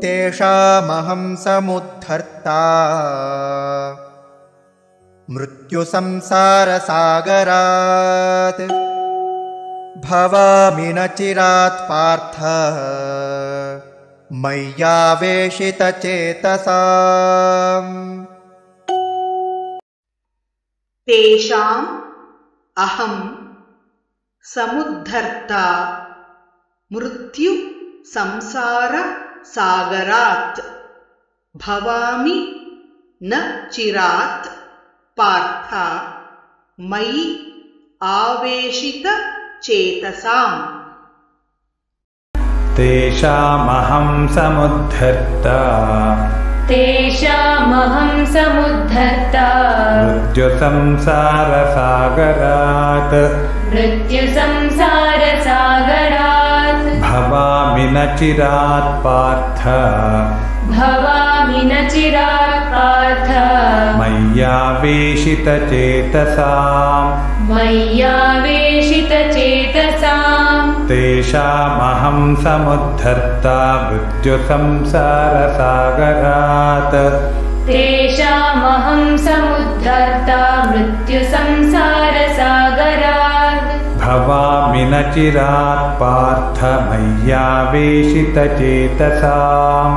तेषामहं समुद्धर्ता मृत्युसंसारसागरात् भवामि न चिरात् पार्थ मय्यावेशितचेतसाम्। तेषाम् अहं समुद्धर्ता मृत्यु संसार सागरात् भवामि न चिरात् पार्थ मयि आवेशित चेतसाम्। तेषामहं समुद्धर्ता मृत्युसंसारसागरात् भवामि न चिरात् पार्थ मय्यावेशितचेतसाम्। तेषामहं समुद्धर्ता मृत्युसंसारसागरात् भवामि न चिरात् पार्थ मय्यावेशितचेतसाम्।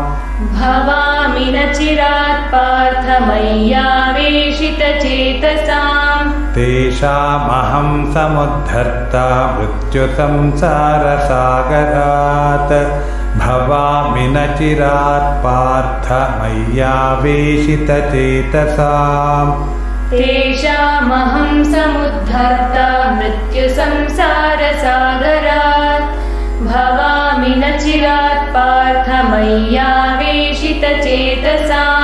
तेषामहं समुद्धर्ता मृत्युसंसारसागरात् भवामि न चिरात् पार्थ मय्यावेशितचेतसाम्। तेषामहं समुद्धर्ता मृत्युसंसारसागरात् भवामि न चिरात् पार्थ मय्यावेशितचेतसाम्।